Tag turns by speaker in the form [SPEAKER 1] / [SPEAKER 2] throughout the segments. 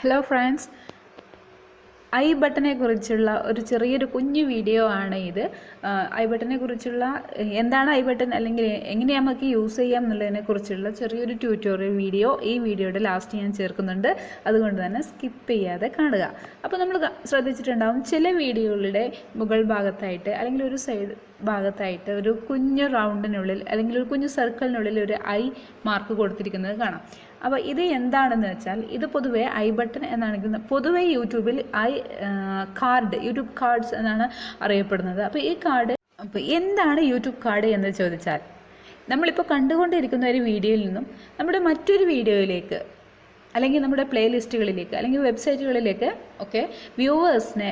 [SPEAKER 1] Hello friends, I ബട്ടനെ കുറിച്ചുള്ള ഒരു ചെറിയൊരു കുഞ്ഞു വീഡിയോ ആണ് ഇത്. ഐ ബട്ടനെ കുറിച്ചുള്ള എന്താണ് ഐ ബട്ടൺ അല്ലെങ്കിൽ എങ്ങനെ നമുക്ക് യൂസ് ചെയ്യാം എന്നുള്ളതിനെ കുറിച്ചുള്ള ചെറിയൊരു ട്യൂട്ടോറിയൽ വീഡിയോ ഈ വീഡിയോയുടെ ലാസ്റ്റ് ഞാൻ ചേർക്കുന്നുണ്ട്. അതുകൊണ്ട് തന്നെ സ്കിപ്പ് ചെയ്യാതെ കാണുക. അപ്പോൾ നമ്മൾ ശ്രദ്ധിച്ചിട്ടുണ്ടാവും ചില വീഡിയോകളുടെ മുകൾ ഭാഗത്തായിട്ട് അല്ലെങ്കിൽ ഒരു സൈഡ് ഭാഗത്തായിട്ട് ഒരു കുഞ്ഞു റൗണ്ടിനുള്ളിൽ അല്ലെങ്കിൽ ഒരു കുഞ്ഞു സർക്കിളിനുള്ളിൽ ഒരു ഐ മാർക്ക് കൊടുത്തിരിക്കുന്നത് കാണാം. അപ്പോൾ ഇത് എന്താണെന്ന് വെച്ചാൽ ഇത് പൊതുവേ ഐ ബട്ടൺ എന്നാണ് പൊതുവേ യൂട്യൂബിൽ യൂട്യൂബ് കാർഡ്സ് എന്നാണ് അറിയപ്പെടുന്നത്. അപ്പോൾ ഈ കാർഡ് എന്താണ് യൂട്യൂബ് കാർഡ് എന്ന് ചോദിച്ചാൽ നമ്മളിപ്പോൾ കണ്ടുകൊണ്ടിരിക്കുന്ന ഒരു വീഡിയോയിൽ നിന്നും നമ്മുടെ മറ്റൊരു വീഡിയോയിലേക്ക് അല്ലെങ്കിൽ നമ്മുടെ പ്ലേലിസ്റ്റുകളിലേക്ക് അല്ലെങ്കിൽ വെബ്സൈറ്റുകളിലേക്ക് ഒക്കെ വ്യൂവേഴ്സിനെ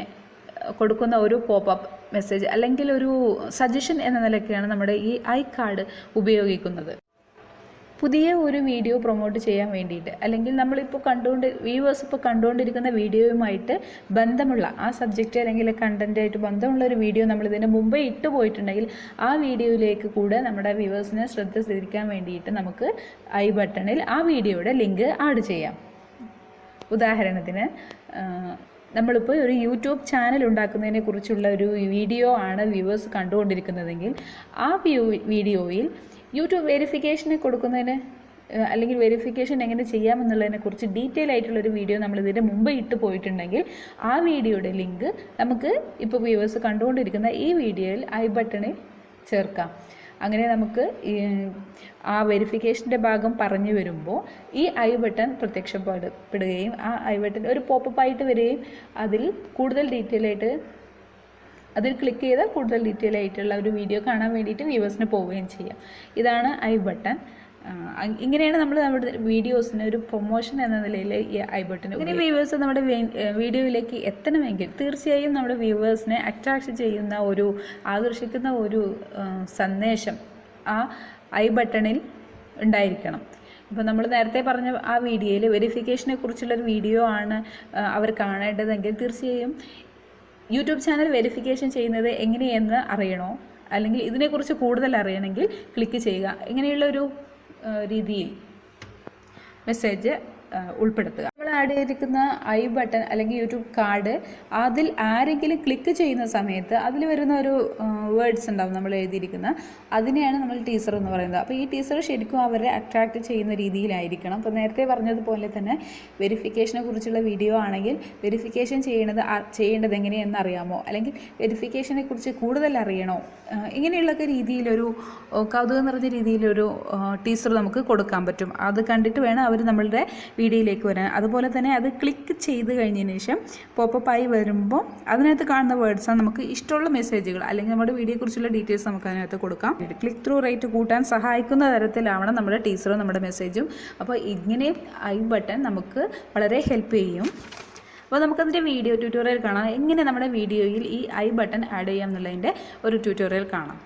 [SPEAKER 1] കൊടുക്കുന്ന ഒരു പോപ്പപ്പ് മെസ്സേജ് അല്ലെങ്കിൽ ഒരു സജഷൻ എന്ന നിലയ്ക്കാണ് നമ്മുടെ ഈ ഐ കാർഡ് ഉപയോഗിക്കുന്നത്. പുതിയ ഒരു വീഡിയോ പ്രൊമോട്ട് ചെയ്യാൻ വേണ്ടിയിട്ട് അല്ലെങ്കിൽ നമ്മളിപ്പോൾ വ്യൂവേഴ്സ് ഇപ്പോൾ കണ്ടുകൊണ്ടിരിക്കുന്ന വീഡിയോയുമായിട്ട് ബന്ധമുള്ള ആ സബ്ജക്റ്റ് അല്ലെങ്കിൽ കണ്ടൻറ്റായിട്ട് ബന്ധമുള്ള ഒരു വീഡിയോ നമ്മൾ ഇതിന് മുമ്പേ ഇട്ട് പോയിട്ടുണ്ടെങ്കിൽ ആ വീഡിയോയിലേക്ക് കൂടെ നമ്മുടെ വ്യൂവേഴ്സിനെ ശ്രദ്ധ തിരിക്കാൻ വേണ്ടിയിട്ട് നമുക്ക് ഐ ബട്ടണിൽ ആ വീഡിയോയുടെ ലിങ്ക് ആഡ് ചെയ്യാം. ഉദാഹരണത്തിന് നമ്മളിപ്പോൾ ഒരു യൂട്യൂബ് ചാനൽ ഉണ്ടാക്കുന്നതിനെ കുറിച്ചുള്ള ഒരു വീഡിയോ ആണ് വ്യൂവേഴ്സ് കണ്ടുകൊണ്ടിരിക്കുന്നതെങ്കിൽ ആ വീഡിയോയിൽ യൂട്യൂബ് വെരിഫിക്കേഷന് കൊടുക്കുന്നതിന് അല്ലെങ്കിൽ വെരിഫിക്കേഷൻ എങ്ങനെ ചെയ്യാമെന്നുള്ളതിനെ കുറിച്ച് ഡീറ്റെയിൽ ആയിട്ടുള്ളൊരു വീഡിയോ നമ്മൾ ഇതിൻ്റെ മുമ്പ് ഇട്ട് പോയിട്ടുണ്ടെങ്കിൽ ആ വീഡിയോയുടെ ലിങ്ക് നമുക്ക് ഇപ്പോൾ വ്യൂവേഴ്സ് കണ്ടുകൊണ്ടിരിക്കുന്ന ഈ വീഡിയോയിൽ ഐ ബട്ടണിൽ ചേർക്കാം. അങ്ങനെ നമുക്ക് ആ വെരിഫിക്കേഷൻ്റെ ഭാഗം പറഞ്ഞു വരുമ്പോൾ ഈ ഐ ബട്ടൺ പ്രത്യക്ഷപ്പെടുകയും ആ ഐ ബട്ടൺ ഒരു പോപ്പപ്പ് ആയിട്ട് വരികയും അതിൽ ക്ലിക്ക് ചെയ്താൽ കൂടുതൽ ഡീറ്റെയിൽ ആയിട്ടുള്ള ഒരു വീഡിയോ കാണാൻ വേണ്ടിയിട്ട് വ്യൂവേഴ്സിന് പോവുകയും ചെയ്യാം. ഇതാണ് ഐ ബട്ടൺ. ഇങ്ങനെയാണ് നമ്മൾ നമ്മുടെ വീഡിയോസിന് ഒരു പ്രൊമോഷൻ എന്ന നിലയിൽ ഈ ഐ ബട്ടൺ. ഇങ്ങനെ വ്യൂവേഴ്സ് നമ്മുടെ വീഡിയോയിലേക്ക് എത്തണമെങ്കിൽ തീർച്ചയായും നമ്മുടെ വ്യൂവേഴ്സിനെ അട്രാക്റ്റ് ചെയ്യുന്ന ആകർഷിക്കുന്ന ഒരു സന്ദേശം ആ ഐ ബട്ടണിൽ ഉണ്ടായിരിക്കണം. ഇപ്പോൾ നമ്മൾ നേരത്തെ പറഞ്ഞ ആ വീഡിയോയിൽ വെരിഫിക്കേഷനെ കുറിച്ചുള്ളൊരു വീഡിയോ ആണ് അവർ കാണേണ്ടതെങ്കിൽ തീർച്ചയായും യൂട്യൂബ് ചാനൽ വെരിഫിക്കേഷൻ ചെയ്യുന്നത് എങ്ങനെയെന്ന് അറിയണോ അല്ലെങ്കിൽ ഇതിനെക്കുറിച്ച് കൂടുതൽ അറിയണമെങ്കിൽ ക്ലിക്ക് ചെയ്യുക. ഇങ്ങനെയുള്ളൊരു രീതിയിൽ മെസ്സേജ് ഉൾപ്പെടുത്തുക. നമ്മൾ ആഡ് ചെയ്തിരിക്കുന്ന ഐ ബട്ടൺ അല്ലെങ്കിൽ യൂട്യൂബ് കാർഡ് അതിൽ ആരെങ്കിലും ക്ലിക്ക് ചെയ്യുന്ന സമയത്ത് അതിൽ വരുന്ന ഒരു വേർഡ്സ് ഉണ്ടാവും നമ്മൾ എഴുതിയിരിക്കുന്ന, അതിനെയാണ് നമ്മൾ ടീസർ എന്ന് പറയുന്നത്. അപ്പോൾ ഈ ടീസർ ശരിക്കും അവരെ അട്രാക്റ്റ് ചെയ്യുന്ന രീതിയിലായിരിക്കണം. അപ്പോൾ നേരത്തെ പറഞ്ഞതുപോലെ തന്നെ വെരിഫിക്കേഷനെ കുറിച്ചുള്ള വീഡിയോ ആണെങ്കിൽ വെരിഫിക്കേഷൻ ചെയ്യേണ്ടത് എങ്ങനെയെന്ന് അറിയാമോ അല്ലെങ്കിൽ വെരിഫിക്കേഷനെ കുറിച്ച് കൂടുതൽ അറിയണോ, ഇങ്ങനെയുള്ളൊക്കെ രീതിയിലൊരു കൗതുകം നിറഞ്ഞ രീതിയിലൊരു ടീസർ നമുക്ക് കൊടുക്കാൻ പറ്റും. അത് കണ്ടിട്ട് വേണം അവർ നമ്മളുടെ വീഡിയോയിലേക്ക് വരാൻ. അതുപോലെ തന്നെ അത് ക്ലിക്ക് ചെയ്ത് കഴിഞ്ഞതിന് ശേഷം പോപ്പപ്പ് ആയി വരുമ്പോൾ അതിനകത്ത് കാണുന്ന വേർഡ്സാണ് നമുക്ക് ഇഷ്ടമുള്ള മെസ്സേജുകൾ അല്ലെങ്കിൽ നമ്മുടെ വീഡിയോയെക്കുറിച്ചുള്ള ഡീറ്റെയിൽസ് നമുക്ക് അതിനകത്ത് കൊടുക്കാം. ക്ലിക്ക് ത്രൂ റേറ്റ് കൂട്ടാൻ സഹായിക്കുന്ന തരത്തിലാവണം നമ്മുടെ ടീസറും നമ്മുടെ മെസ്സേജും. അപ്പോൾ ഇങ്ങനെ ഐ ബട്ടൺ നമുക്ക് വളരെ ഹെൽപ്പ് ചെയ്യും. അപ്പോൾ നമുക്കതിൻ്റെ വീഡിയോ ട്യൂട്ടോറിയൽ കാണാം. എങ്ങനെ നമ്മുടെ വീഡിയോയിൽ ഈ ഐ ബട്ടൺ ആഡ് ചെയ്യാം എന്നുള്ളതിൻ്റെ ഒരു ട്യൂട്ടോറിയൽ കാണാം.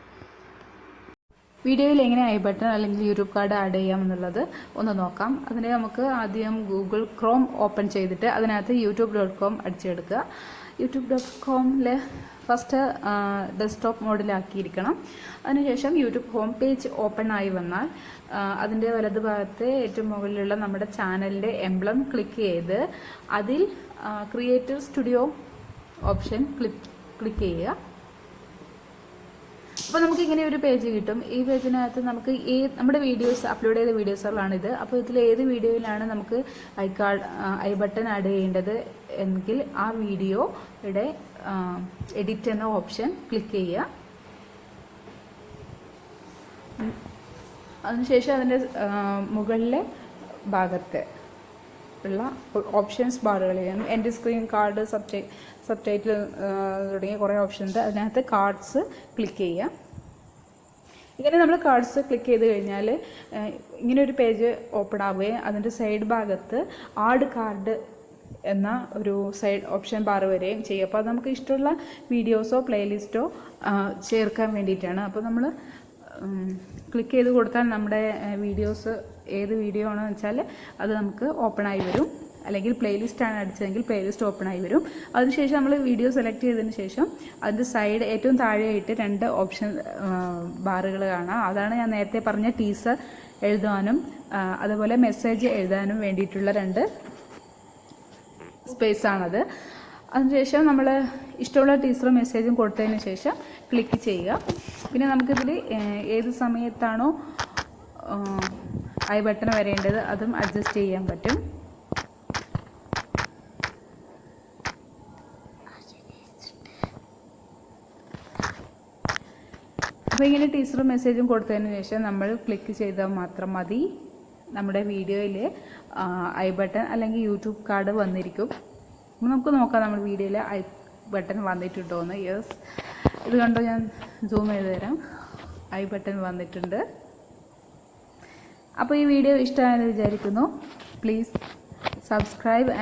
[SPEAKER 1] വീഡിയോയിൽ എങ്ങനെ ഐ ബട്ടൺ അല്ലെങ്കിൽ യൂട്യൂബ് കാർഡ് ആഡ് ചെയ്യാം എന്നുള്ളത് ഒന്ന് നോക്കാം. അതിന് നമുക്ക് ആദ്യം ഗൂഗിൾ ക്രോം ഓപ്പൺ ചെയ്തിട്ട് അതിനകത്ത് youtube.com അടിച്ചെടുക്കുക. youtube.comൽ ഫസ്റ്റ് ഡെസ്ക്ടോപ്പ് മോഡിലാക്കിയിരിക്കണം. അതിനുശേഷം യൂട്യൂബ് ഹോം പേജ് ഓപ്പൺ ആയി വന്നാൽ അതിൻ്റെ വലതുഭാഗത്ത് ഏറ്റവും മുകളിലുള്ള നമ്മുടെ ചാനലിൻ്റെ എംബ്ലം ക്ലിക്ക് ചെയ്ത് അതിൽ ക്രിയേറ്റർ സ്റ്റുഡിയോ ഓപ്ഷൻ ക്ലിക്ക് ചെയ്യുക. അപ്പോൾ നമുക്ക് ഇങ്ങനെ ഒരു പേജ് കിട്ടും. ഈ പേജിനകത്ത് നമുക്ക് നമ്മുടെ വീഡിയോസ് അപ്ലോഡ് ചെയ്ത വീഡിയോസുകളാണിത്. അപ്പോൾ ഇതിൽ ഏത് വീഡിയോയിലാണ് നമുക്ക് ഐ ബട്ടൺ ആഡ് ചെയ്യേണ്ടത് എങ്കിൽ ആ വീഡിയോയുടെ എഡിറ്റ് എന്ന ഓപ്ഷൻ ക്ലിക്ക് ചെയ്യുക. അതിനുശേഷം അതിൻ്റെ മുകളിലെ ഭാഗത്ത് ഉള്ള ഓപ്ഷൻസ് ബാറുകൾ എൻ്റെ സ്ക്രീൻ കാർഡ് സബ്ടൈറ്റിൽ തുടങ്ങിയ കുറേ ഓപ്ഷൻ ഉണ്ട്. അതിനകത്ത് കാർഡ്സ് ക്ലിക്ക് ചെയ്യുക. ഇങ്ങനെ നമ്മൾ കാർഡ്സ് ക്ലിക്ക് ചെയ്ത് കഴിഞ്ഞാൽ ഇങ്ങനെ ഒരു പേജ് ഓപ്പൺ ആവുകയും അതിൻ്റെ സൈഡ് ഭാഗത്ത് ആഡ് കാർഡ് എന്ന ഒരു സൈഡ് ഓപ്ഷൻ ബാർ വരികയും ചെയ്യും. അപ്പോൾ അത് നമുക്ക് ഇഷ്ടമുള്ള വീഡിയോസോ പ്ലേലിസ്റ്റോ ചേർക്കാൻ വേണ്ടിയിട്ടാണ്. അപ്പോൾ നമ്മൾ ക്ലിക്ക് ചെയ്ത് കൊടുത്താൽ നമ്മുടെ വീഡിയോസ് ഏത് വീഡിയോ ആണെന്ന് വെച്ചാൽ അത് നമുക്ക് ഓപ്പൺ ആയി വരും. അല്ലെങ്കിൽ പ്ലേലിസ്റ്റാണ് അടിച്ചതെങ്കിൽ പ്ലേലിസ്റ്റ് ഓപ്പൺ ആയി വരും. അതിനുശേഷം നമ്മൾ വീഡിയോ സെലക്ട് ചെയ്തതിന് ശേഷം അതിൻ്റെ സൈഡ് ഏറ്റവും താഴെയായിട്ട് 2 ഓപ്ഷൻ ബാറുകൾ കാണാം. അതാണ് ഞാൻ നേരത്തെ പറഞ്ഞ ടീസർ എഴുതാനും അതുപോലെ മെസ്സേജ് എഴുതാനും വേണ്ടിയിട്ടുള്ള 2 സ്പേസ് ആണത്. അതിനുശേഷം നമ്മൾ ഇഷ്ടമുള്ള ടീച്ചർ മെസ്സേജും കൊടുത്തതിന് ശേഷം ക്ലിക്ക് ചെയ്യുക. പിന്നെ നമുക്കിതിൽ ഏത് സമയത്താണോ ഐ ബട്ടൺ വരേണ്ടത് അതും അഡ്ജസ്റ്റ് ചെയ്യാൻ പറ്റും. അപ്പോൾ ഇങ്ങനെ ടീച്ചറും മെസ്സേജും കൊടുത്തതിന് ശേഷം നമ്മൾ ക്ലിക്ക് ചെയ്താൽ മാത്രം മതി. നമ്മുടെ വീഡിയോയിൽ ഐ ബട്ടൺ അല്ലെങ്കിൽ യൂട്യൂബ് കാർഡ് വന്നിരിക്കും. നമുക്ക് നോക്കാം നമ്മുടെ വീഡിയോയിൽ ഐ ബട്ടൺ വന്നിട്ടുണ്ടോ എന്ന്. യെസ്, ഇത് കണ്ടോ, ഞാൻ സൂം ചെയ്ത് തരാം. ഐ ബട്ടൺ വന്നിട്ടുണ്ട്. അപ്പോൾ ഈ വീഡിയോ ഇഷ്ടമായെന്ന് വിചാരിക്കുന്നു. Please subscribe